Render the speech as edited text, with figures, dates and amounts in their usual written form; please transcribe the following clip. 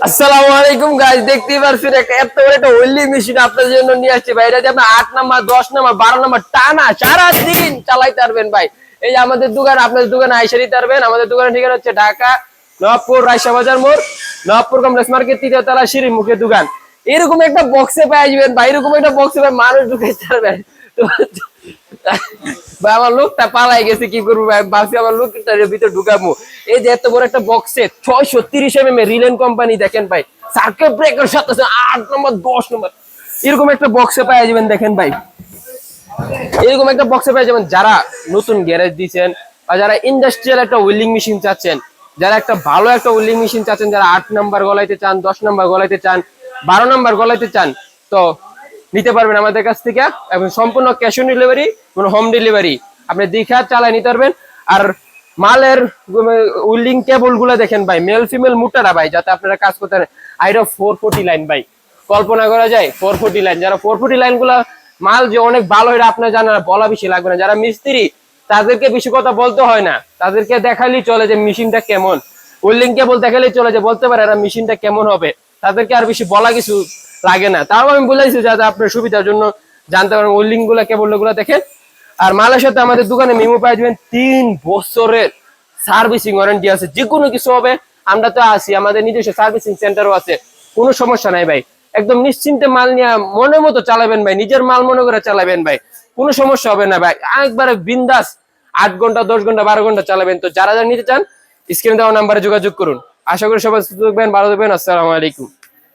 আসসালামু আলাইকুম গাইস, দেখতেই পারছেন এত বড় একটা ওয়েল্ডিং মেশিন আপনাদের জন্য নিয়ে আসছে ভাই। এটা দিয়ে আপনি 8 নাম্বার 10 নাম্বার 12 নাম্বার টানা সারা দিন চালাইতে পারবেন ভাই। এই যে আমাদের দোকান, আপনাদের দোকানে আইসা নিতে পারবেন। আমাদের দোকানের ঠিকানা হচ্ছে ঢাকা নবাবপুর রায়শা বাজার মোড়, নবাবপুর কমপ্লেক্স মার্কেট, তৃতীয় তলা, সিঁড়ির মুখে দোকান। এরকম একটা বক্সে পেয়ে যাবেন ভাই, এরকম একটা বক্সে ভাই মানুষ ঢুকাইতে পারবেন। তো ভাই আমার লোকটা পালাই গেছে, কি করবো ভাই, ভাবছি আমার লোকটার ভিতরে ঢুকাবো। এই যে এত বড় একটা বক্সে 630 রিলেন কোম্পানি, দেখেন ভাই, সার্কিট ব্রেকার সাথে 8 নম্বর 10 নম্বর এরকম একটা বক্সে পেয়ে যাবেন। দেখেন ভাই, এরকম একটা বক্সে পেয়ে যাবেন। যারা নতুন গ্যারেজ দিচ্ছেন বা যারা ইন্ডাস্ট্রিয়াল একটা ওয়েল্ডিং মেশিন চাচ্ছেন, যারা একটা ভালো একটা ওয়েল্ডিং মেশিন চাচ্ছেন, যারা 8 নাম্বার গলাইতে চান, 10 নাম্বার গলাইতে চান, 12 নাম্বার গলাইতে চান, তো নিতে পারবেন আমাদের কাছ থেকে। এবং সম্পূর্ণ ক্যাশ অন ডেলিভারি, কোনো হোম ডেলিভারি, আপনি দেখা চালায় নিতে পারবেন। আর মালের ওয়েল্ডিং কেবল গুলা দেখেন ভাই, মেল ফিমেল মোটারা ভাই, যাতে আপনারা কাজ করতে পারেন। আইরো 440 লাইন ভাই, কল্পনা করা যায় 440 লাইন। যারা 440 লাইন গুলা মাল যে অনেক ভালো, এটা আপনার জানা বলা বেশি লাগবে না। যারা মিস্ত্রি, তাদেরকে বেশি কথা বলতে হয় না, তাদেরকে দেখালেই চলে যে মেশিনটা কেমন। ওয়েল্ডিং কেবল দেখালেই চলে যে বলতে পারে এরা মেশিনটা কেমন হবে, তাদেরকে আর বেশি বলা কিছু লাগে না। তাও আমি বলেছি যাতে আপনার সুবিধার জন্য জানতে পারেন ওয়েল্ডিং গুলা কেবল গুলা দেখেন। আর মালের সাথে আমাদের দোকানে মেমো পাই যাবেন 3 বছরের সার্ভিসিং ওয়ারেন্টি আছে। যে কোনো কিছু হবে আমরা তো আছি, আমাদের নিজস্ব সার্ভিসিং সেন্টারও আছে, কোনো সমস্যা নাই ভাই। একদম নিশ্চিন্তে মাল নিয়ে মনের মতো চালাবেন ভাই, নিজের মাল মনে করে চালাবেন ভাই, কোনো সমস্যা হবে না ভাই। একবারে বিন্দাস 8 ঘন্টা 10 ঘন্টা 12 ঘন্টা চালাবেন। তো যারা যারা নিতে চান স্ক্রিনে দেওয়া নাম্বারে যোগাযোগ করুন। আশা করি সবাই সুস্থ থাকবেন, ভালো থাকবেন। আসসালামু আলাইকুম।